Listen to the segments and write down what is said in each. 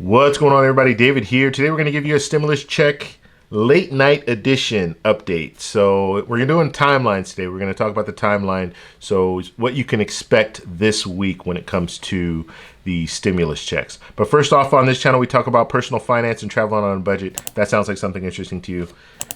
What's going on, everybody? David here. Today we're going to give you a stimulus check late night edition update. So we're doing timelines today. We're going to talk about the timeline. So what you can expect this week when it comes to the stimulus checks. But first off, on this channel, we talk about personal finance and traveling on a budget. If that sounds like something interesting to you,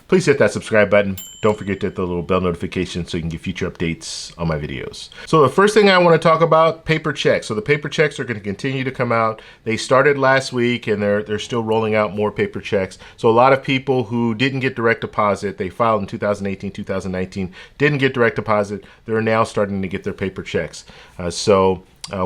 please hit that subscribe button. Don't forget to hit the little bell notification so you can get future updates on my videos. So the first thing I want to talk about, paper checks. So the paper checks are going to continue to come out. They started last week and they're still rolling out more paper checks. So a lot of people who didn't get direct deposit, they filed in 2018, 2019, didn't get direct deposit, they're now starting to get their paper checks.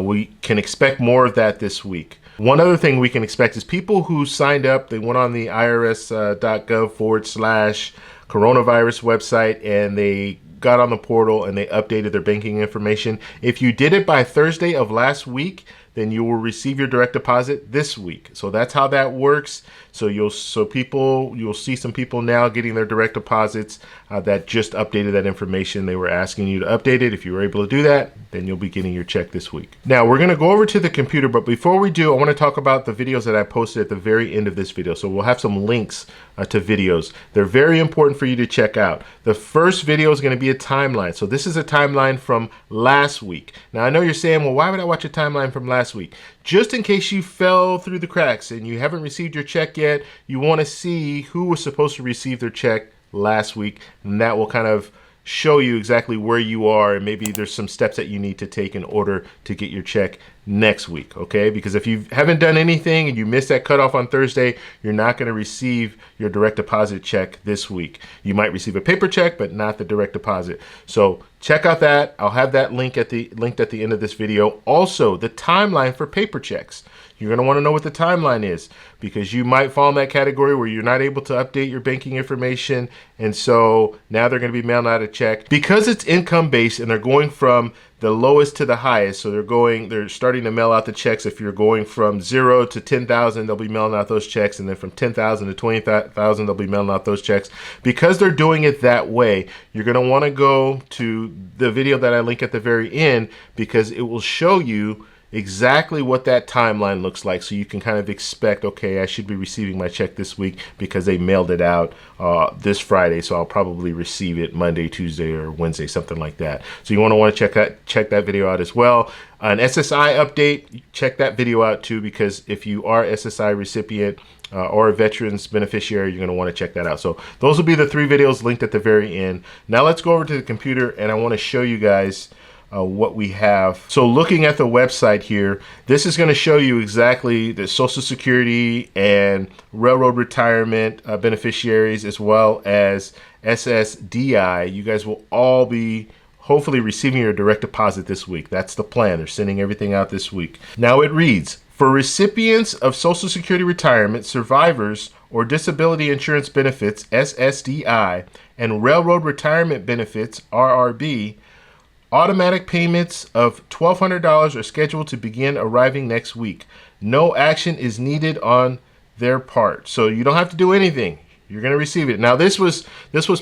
We can expect more of that this week. One other thing we can expect is people who signed up, they went on the irs.gov/coronavirus website and they got on the portal and they updated their banking information. If you did it by Thursday of last week, then you will receive your direct deposit this week. So that's how that works. So you'll see some people now getting their direct deposits that just updated that information. They were asking you to update it. If you were able to do that, then you'll be getting your check this week. Now we're going to go over to the computer, but before we do, I want to talk about the videos that I posted at the very end of this video. So we'll have some links to videos. They're very important for you to check out. The first video is going to be a timeline. So this is a timeline from last week. Now I know you're saying, well, why would I watch a timeline from last week? Just in case you fell through the cracks and you haven't received your check yet, you want to see who was supposed to receive their check last week, and that will kind of show you exactly where you are, and maybe there's some steps that you need to take in order to get your check next week, okay? Because if you haven't done anything and you missed that cutoff on Thursday, you're not going to receive your direct deposit check this week. You might receive a paper check, but not the direct deposit. So check out that. I'll have that linked at the end of this video. Also, the timeline for paper checks. You're going to want to know what the timeline is, because you might fall in that category where you're not able to update your banking information. And so now they're going to be mailing out a check because it's income based and they're going from the lowest to the highest. So they're starting to mail out the checks. If you're going from 0 to 10,000, they'll be mailing out those checks. And then from 10,000 to 20,000, they'll be mailing out those checks. Because they're doing it that way, you're going to want to go to the video that I link at the very end, because it will show you exactly what that timeline looks like, so you can kind of expect, okay, I should be receiving my check this week because they mailed it out this Friday, so I'll probably receive it Monday, Tuesday, or Wednesday, something like that. So you want to check that video out as well. An SSI update, check that video out too, because if you are SSI recipient or a veterans beneficiary, you're going to want to check that out. So those will be the three videos linked at the very end. Now let's go over to the computer and I want to show you guys what we have. So looking at the website here, this is going to show you exactly the Social Security and Railroad Retirement beneficiaries, as well as SSDI. You guys will all be hopefully receiving your direct deposit this week. That's the plan. They're sending everything out this week. Now it reads, for recipients of Social Security retirement, survivors, or disability insurance benefits, SSDI, and Railroad Retirement Benefits, RRB, automatic payments of $1,200 are scheduled to begin arriving next week. No action is needed on their part. So you don't have to do anything. You're going to receive it. Now this was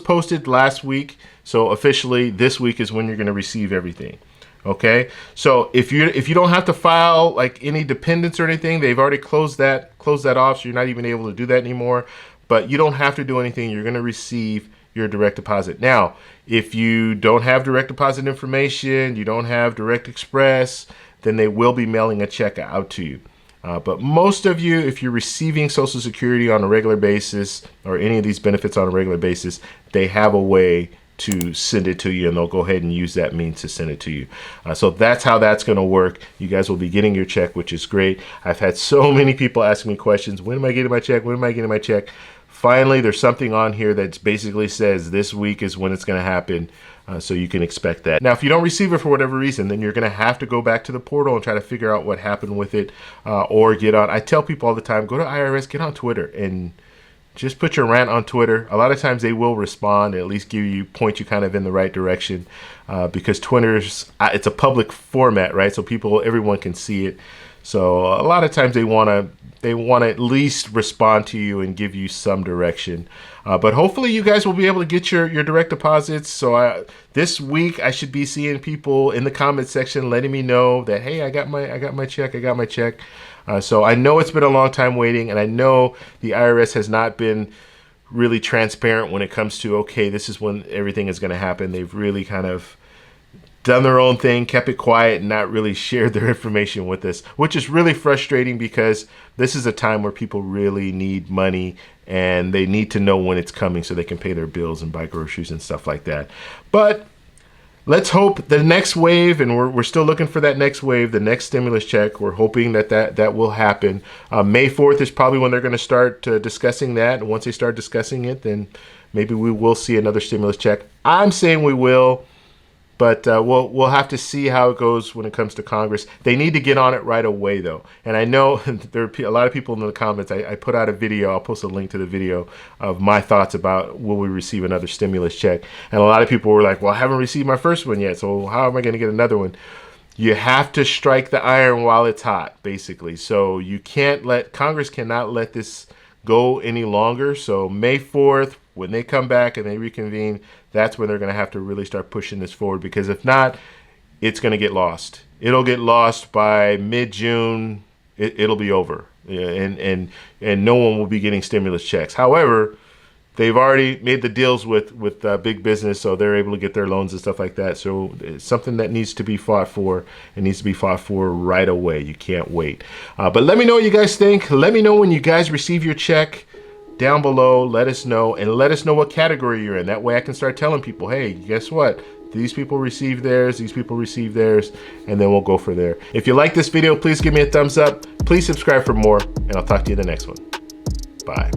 posted last week, so officially this week is when you're going to receive everything. Okay? So if you don't have to file like any dependents or anything, they've already closed that off, so you're not even able to do that anymore. But you don't have to do anything. You're going to receive your direct deposit. Now, if you don't have direct deposit information, you don't have Direct Express, then they will be mailing a check out to you. But most of you, if you're receiving Social Security on a regular basis or any of these benefits on a regular basis, they have a way to send it to you, and they'll go ahead and use that means to send it to you. So that's how that's going to work. You guys will be getting your check, which is great. I've had so many people ask me questions. When am I getting my check? When am I getting my check? Finally, there's something on here that basically says this week is when it's going to happen, so you can expect that. Now, if you don't receive it for whatever reason, then you're going to have to go back to the portal and try to figure out what happened with it, or get on. I tell people all the time, go to IRS, get on Twitter, and just put your rant on Twitter. A lot of times they will respond, and at least point you kind of in the right direction, because Twitter's it's a public format, right? So everyone can see it. So a lot of times they want to at least respond to you and give you some direction. But hopefully you guys will be able to get your direct deposits. So this week I should be seeing people in the comment section letting me know that, hey, I got my check. So I know it's been a long time waiting, and I know the IRS has not been really transparent when it comes to, okay, this is when everything is going to happen. They've really kind of done their own thing, kept it quiet, and not really shared their information with us, which is really frustrating because this is a time where people really need money and they need to know when it's coming so they can pay their bills and buy groceries and stuff like that. But let's hope the next wave, and we're still looking for that next wave, the next stimulus check. We're hoping that will happen. May 4th is probably when they're going to start discussing that. And once they start discussing it, then maybe we will see another stimulus check. I'm saying we will. But we'll have to see how it goes when it comes to Congress. They need to get on it right away, though. And I know there are a lot of people in the comments. I put out a video. I'll post a link to the video of my thoughts about will we receive another stimulus check. And a lot of people were like, well, I haven't received my first one yet, so how am I going to get another one? You have to strike the iron while it's hot, basically. So you can't Congress cannot let this go any longer. So May 4th, when they come back and they reconvene, that's when they're going to have to really start pushing this forward, because if not, it's going to get lost. It'll get lost by mid-June. It'll be over, and no one will be getting stimulus checks. However, they've already made the deals with big business, so they're able to get their loans and stuff like that. So it's something that needs to be fought for. It needs to be fought for right away. You can't wait. But let me know what you guys think. Let me know when you guys receive your check. Down below, let us know, and let us know what category you're in. That way I can start telling people, hey, guess what? These people received theirs, these people received theirs, and then we'll go for there. If you like this video, please give me a thumbs up. Please subscribe for more, and I'll talk to you in the next one. Bye.